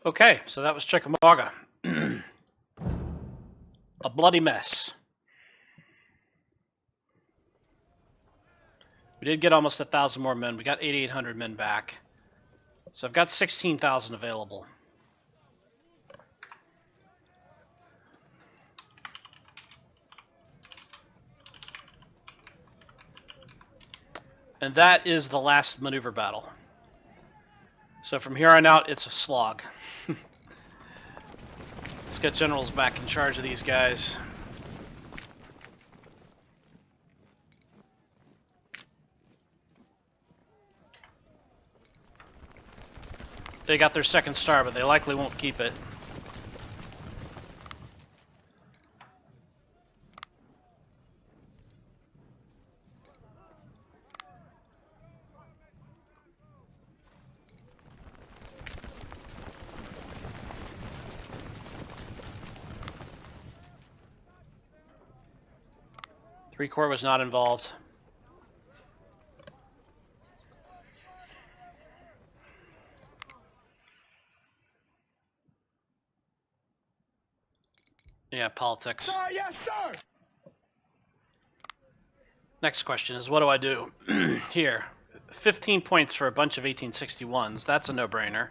Okay, so that was Chickamauga. A bloody mess. We did get almost 1,000 more men. We got 8,800 men back. So I've got 16,000 available. And that is the last maneuver battle. So from here on out, it's a slog. Let's get generals back in charge of these guys. They got their second star, but they likely won't keep it. III Corps was not involved. Yeah, politics. Sir, yes, sir. Next question is, what do I do? Here, 15 points for a bunch of 1861s. That's a no-brainer.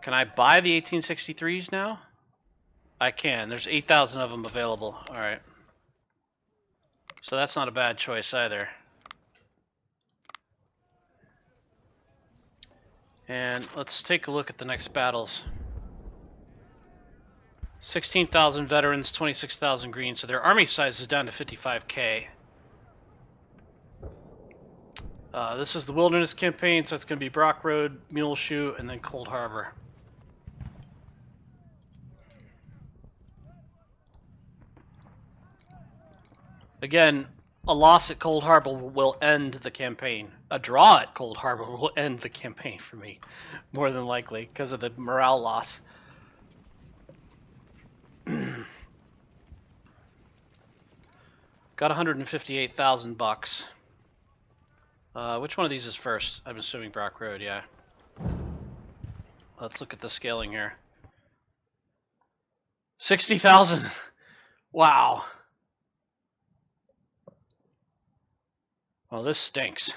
Can I buy the 1863s now? I can. There's 8,000 of them available. All right. So that's not a bad choice either. And let's take a look at the next battles. 16,000 veterans, 26,000 green. So their army size is down to 55K. This is the Wilderness Campaign, so it's going to be Brock Road, Muleshoe, and then Cold Harbor. Again, a loss at Cold Harbor will end the campaign. A draw at Cold Harbor will end the campaign for me, more than likely, because of the morale loss. Got 158,000 bucks. Which one of these is first? I'm assuming Brock Road, yeah. Let's look at the scaling here. 60,000. Wow. Well, this stinks.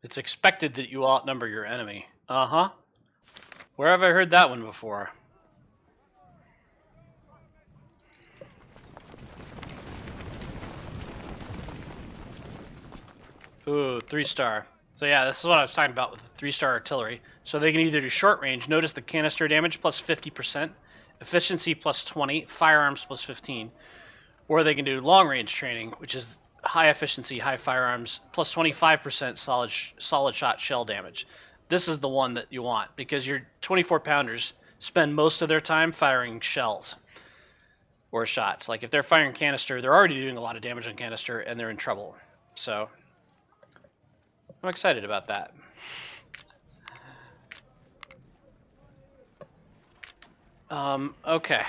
It's expected that you outnumber your enemy. Uh-huh. Where have I heard that one before? Ooh, 3-star. So yeah, this is what I was talking about with the 3-star artillery. So they can either do short range, notice the canister damage plus 50%, efficiency plus 20, firearms plus 15, or they can do long range training, which is high efficiency, high firearms, plus 25% solid shot shell damage. This is the one that you want because your 24-pounders spend most of their time firing shells or shots. Like if they're firing canister, they're already doing a lot of damage on canister and they're in trouble. So I'm excited about that. Okay.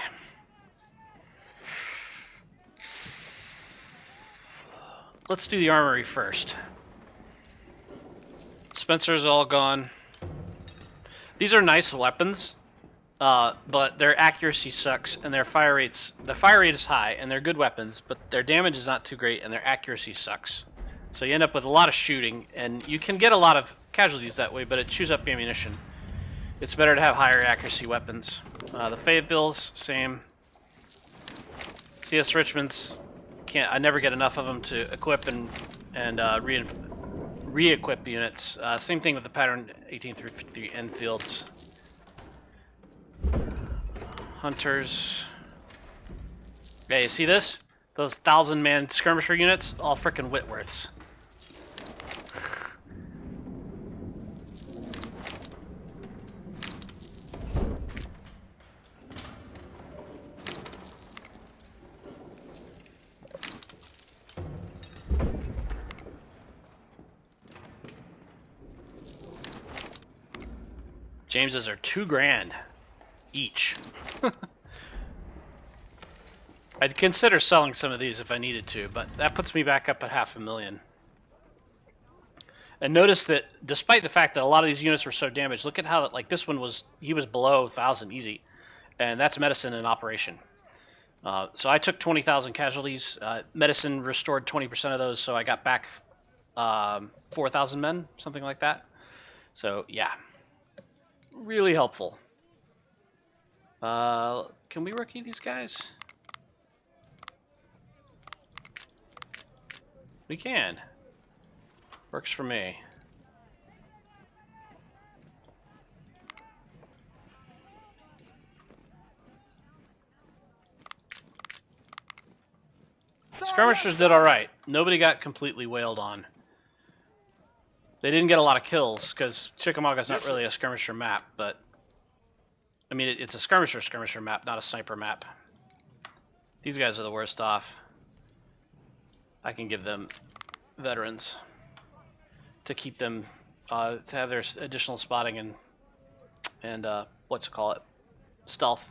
Let's do the armory first. Spencer's all gone. These are nice weapons, but their accuracy sucks and their fire rates. The fire rate is high and they're good weapons, but their damage is not too great and their accuracy sucks. So you end up with a lot of shooting, and you can get a lot of casualties that way, but it chews up ammunition. It's better to have higher accuracy weapons. The Fayettevilles, same. CS Richmonds, I never get enough of them to equip and re-equip units. Same thing with the pattern 1853 Enfields. Hunters. Yeah, you see this? Those 1,000-man skirmisher units, all frickin' Whitworths. James's are $2,000 each. I'd consider selling some of these if I needed to, but that puts me back up at $500,000. And notice that despite the fact that a lot of these units were so damaged, look at how, like, this one was, he was below 1,000 easy. And that's medicine in operation. So I took 20,000 casualties. Medicine restored 20% of those, so I got back 4,000 men, something like that. So, yeah. Really helpful. Can we rookie these guys? We can. Works for me. Skirmishers did alright. Nobody got completely wailed on. They didn't get a lot of kills, because Chickamauga's not really a skirmisher map, but... I mean, it's a skirmisher map, not a sniper map. These guys are the worst off. I can give them veterans to keep them, to have their additional spotting and what's it call it? Stealth.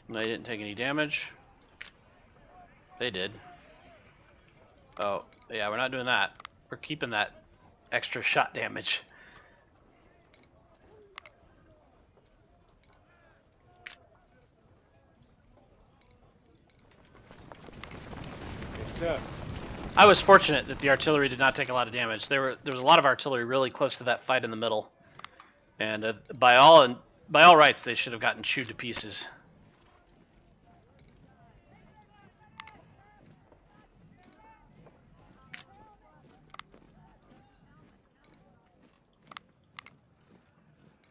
They didn't take any damage. They did. Oh, yeah, we're not doing that. We're keeping that extra shot damage. Yes, sir. I was fortunate that the artillery did not take a lot of damage. There was a lot of artillery really close to that fight in the middle, and by all rights, they should have gotten chewed to pieces.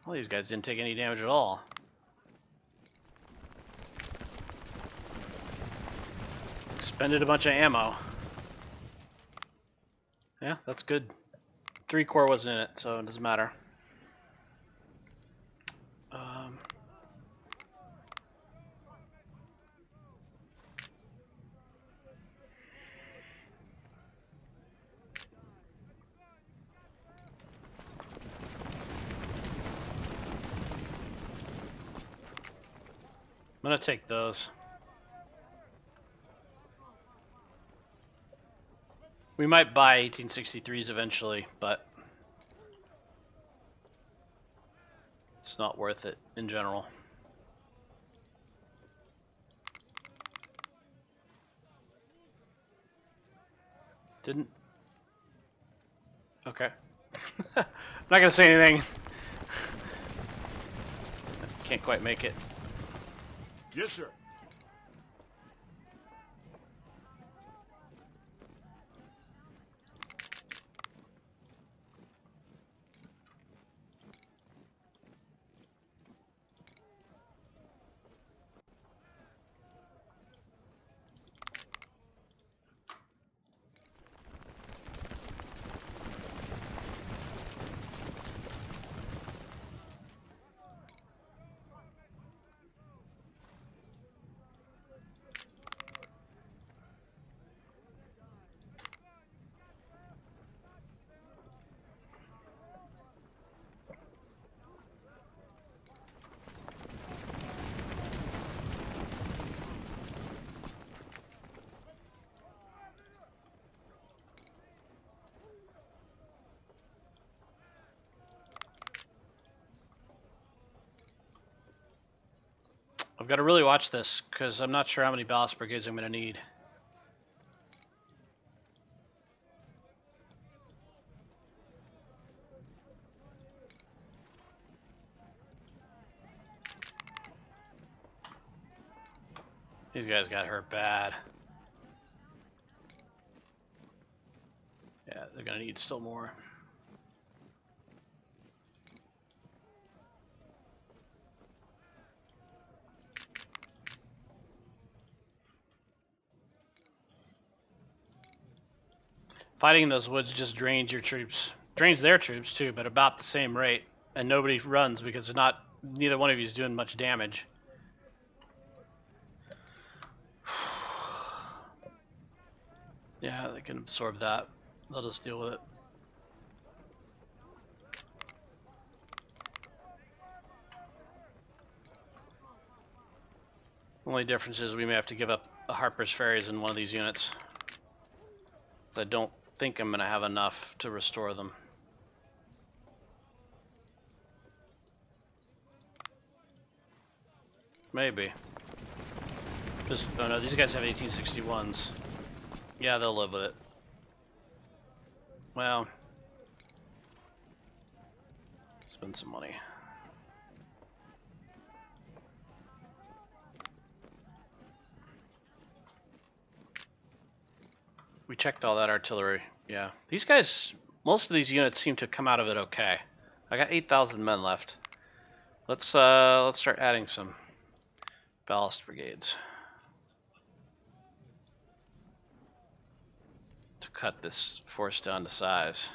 Well, these guys didn't take any damage at all. Expended a bunch of ammo. Yeah, that's good. 3 core wasn't in it, so it doesn't matter. I'm gonna take those. We might buy 1863s eventually, but it's not worth it in general. Didn't. Okay. I'm not gonna say anything. Can't quite make it. Yes, sir. I've got to really watch this, because I'm not sure how many ballast brigades I'm going to need. These guys got hurt bad. Yeah, they're going to need still more. Fighting in those woods just drains your troops. Drains their troops too, but about the same rate. And nobody runs because neither one of you is doing much damage. Yeah, they can absorb that. Let us deal with it. Only difference is we may have to give up a Harper's Ferries in one of these units. I don't think I'm going to have enough to restore them. Maybe. Just, oh no, these guys have 1861s. Yeah, they'll live with it. Well, spend some money. We checked all that artillery. Yeah, these guys, most of these units seem to come out of it okay. I got 8,000 men left. Let's start adding some ballast brigades to cut this force down to size.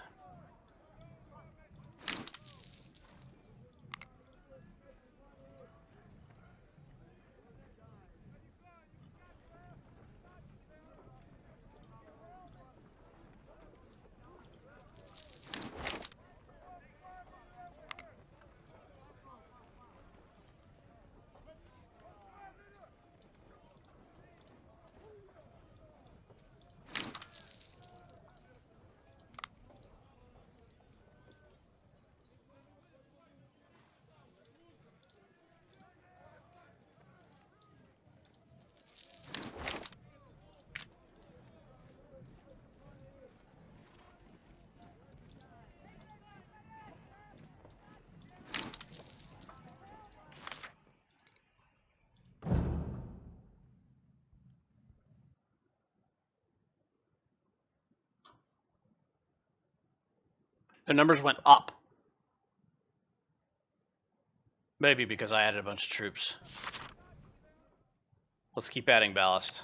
The numbers went up. Maybe because I added a bunch of troops. Let's keep adding ballast.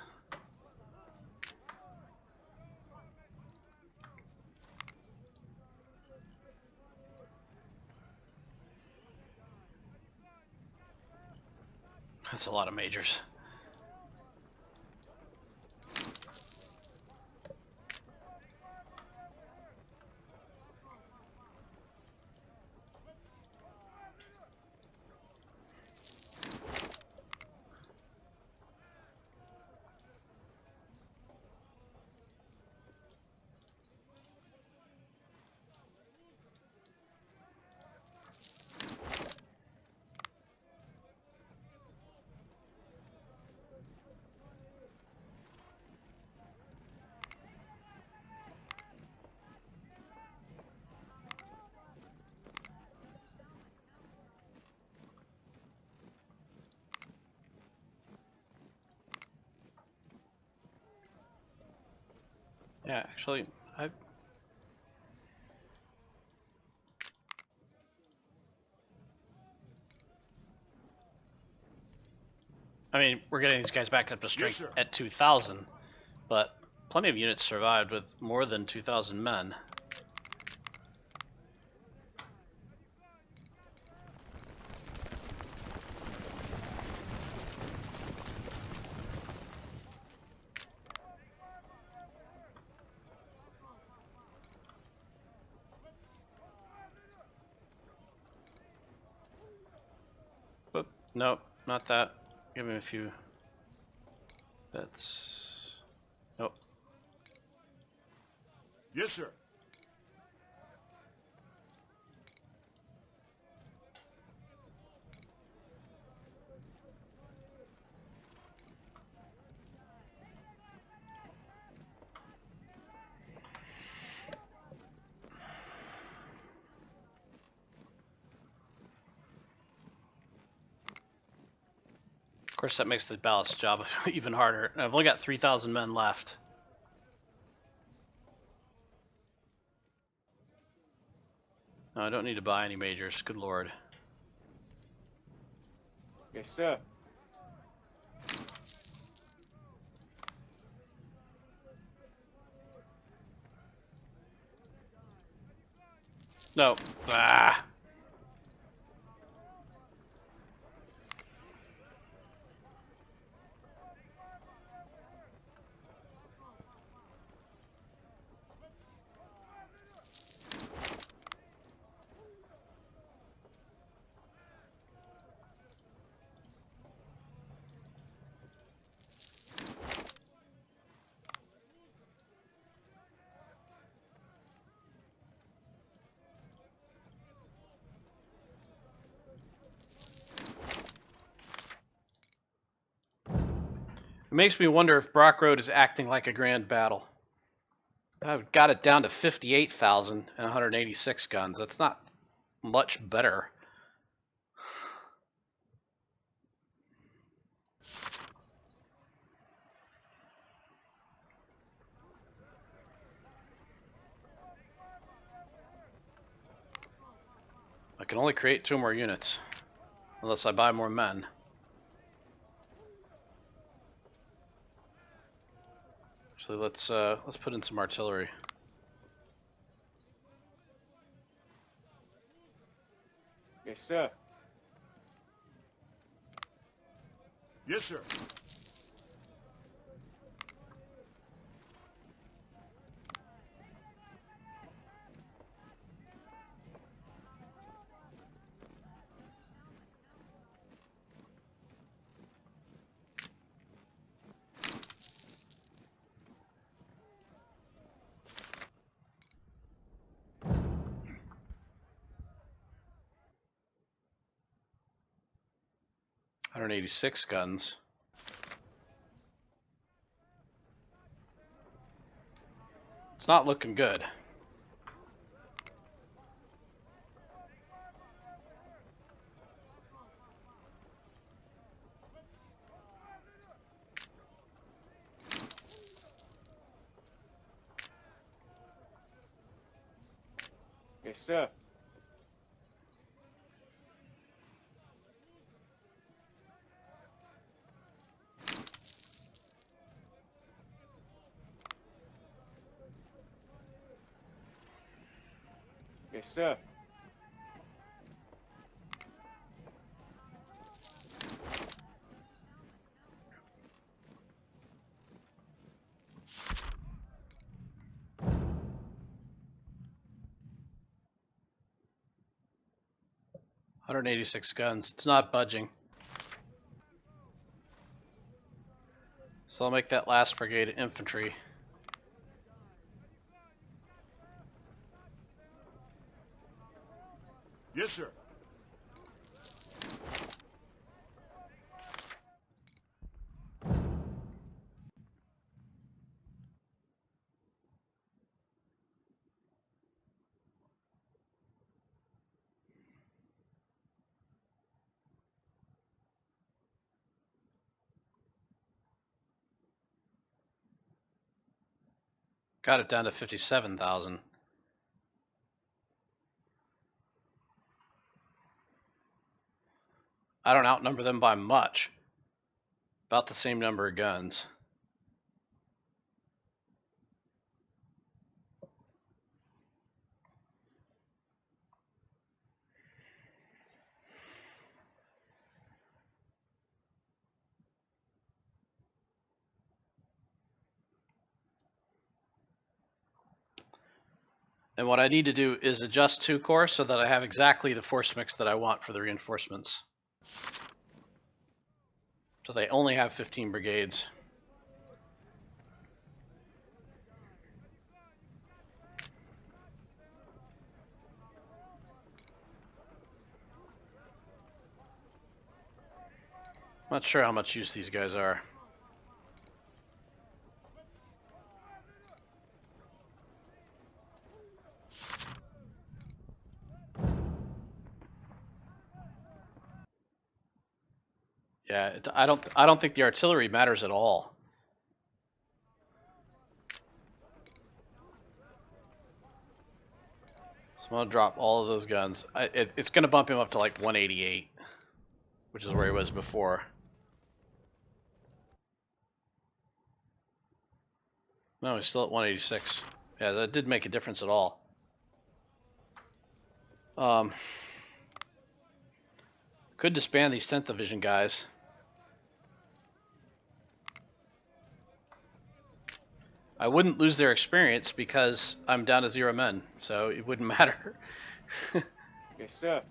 That's a lot of majors. Yeah, actually, I mean, we're getting these guys back up to strength at 2,000, but plenty of units survived with more than 2,000 men. But nope, not that. Give me a few. That's nope. Yes, sir. Of course, that makes the ballast job even harder. I've only got 3,000 men left. No, I don't need to buy any majors. Good lord. Yes, sir. No. Ah. It makes me wonder if Brock Road is acting like a grand battle. I've got it down to 58,000 and 186 guns. That's not much better. I can only create 2 more units, unless I buy more men. So let's put in some artillery. Yes, sir. Yes, sir. $186 guns. It's not looking good. Yes, sir. Yes, sir. $186 guns. It's not budging. So I'll make that last brigade infantry. Yes, sir. Got it down to 57,000. I don't outnumber them by much. About the same number of guns. And what I need to do is adjust 2 corps so that I have exactly the force mix that I want for the reinforcements. So they only have 15 brigades. I'm not sure how much use these guys are. Yeah, I don't think the artillery matters at all. So I'm gonna drop all of those guns. It's gonna bump him up to like 188, which is where he was before. No, he's still at 186. Yeah, that did make a difference at all. Could disband these 10th Division guys. I wouldn't lose their experience because I'm down to 0 men, so it wouldn't matter. Yes, sir.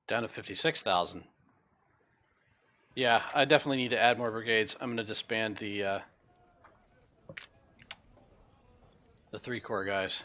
Down to 56,000. Yeah, I definitely need to add more brigades. I'm going to disband the 3 corps guys.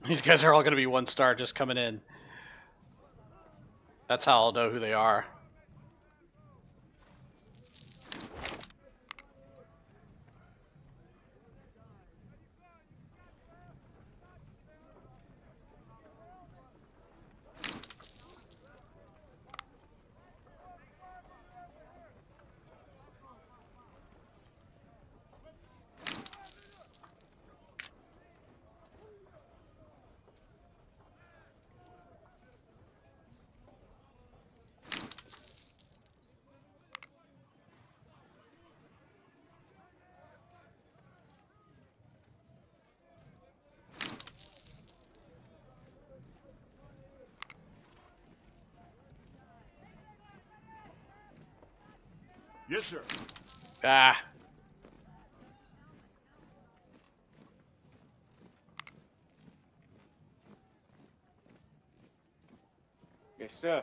These guys are all going to be 1 star just coming in. That's how I'll know who they are. Yes, sir. Ah. Yes, sir.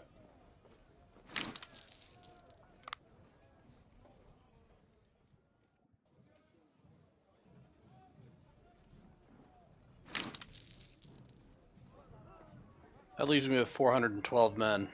That leaves me with 412 men.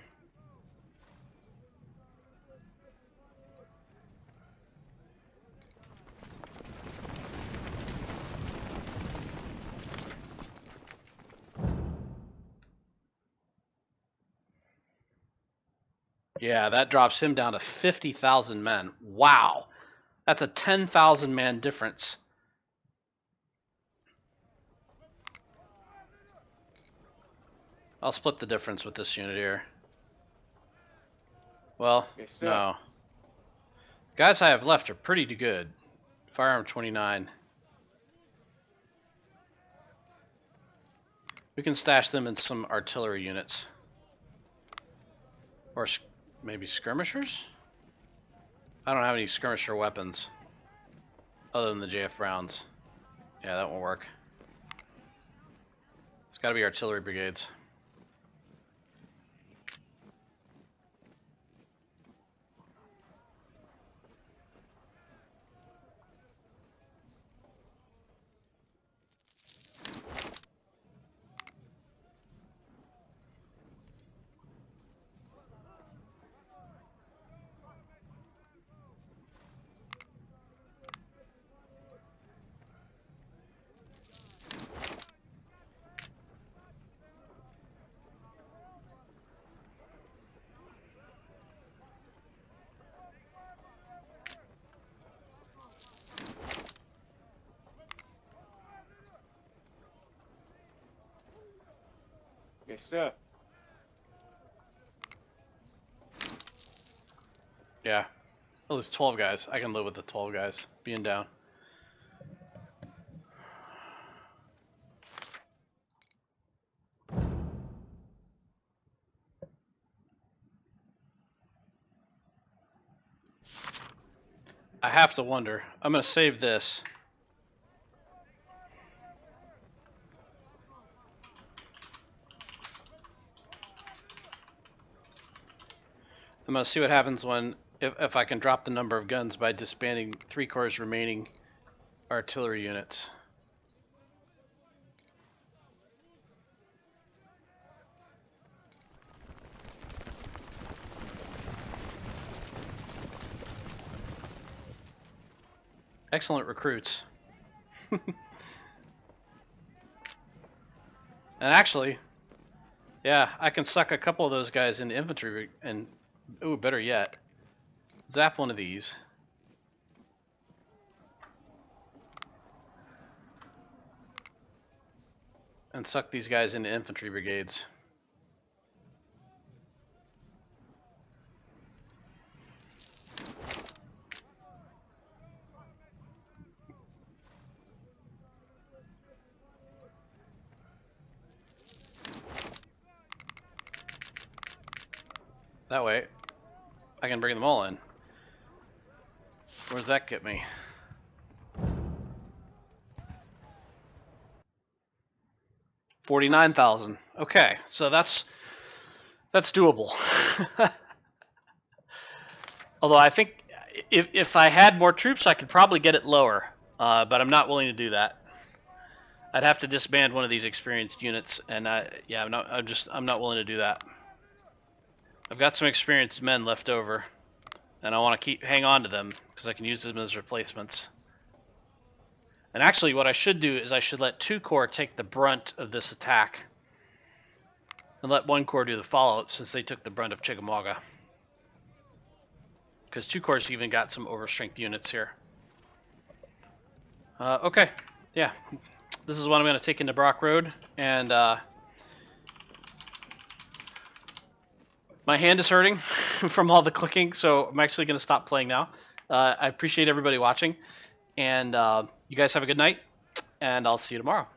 Yeah, that drops him down to 50,000 men. Wow. That's a 10,000 man difference. I'll split the difference with this unit here. Well, Yes, sir. no. Guys I have left are pretty good. Firearm 29. We can stash them in some artillery units. Or maybe skirmishers? I don't have any skirmisher weapons. Other than the JF rounds. Yeah, that won't work. It's gotta be artillery brigades. Yes, sir. Yeah. Oh, there's 12 guys. I can live with the 12 guys being down. I have to wonder. I'm going to save this. I'm going to see what happens when if I can drop the number of guns by disbanding 3/4 remaining artillery units. Excellent recruits. And actually, yeah, I can suck a couple of those guys into infantry and, ooh, better yet, zap one of these. And suck these guys into infantry brigades. That way, I can bring them all in. Where does that get me? $49,000. Okay, so that's doable. Although I think if I had more troops, I could probably get it lower, but I'm not willing to do that. I'd have to disband one of these experienced units, and yeah, I'm not willing to do that. I've got some experienced men left over, and I want to hang on to them because I can use them as replacements. And actually, what I should do is I should let 2 corps take the brunt of this attack, and let 1 corps do the follow-up since they took the brunt of Chickamauga. Because 2 corps even got some overstrength units here. Okay, yeah. This is what I'm going to take into Brock Road, and my hand is hurting from all the clicking, so I'm actually going to stop playing now. I appreciate everybody watching, and you guys have a good night, and I'll see you tomorrow.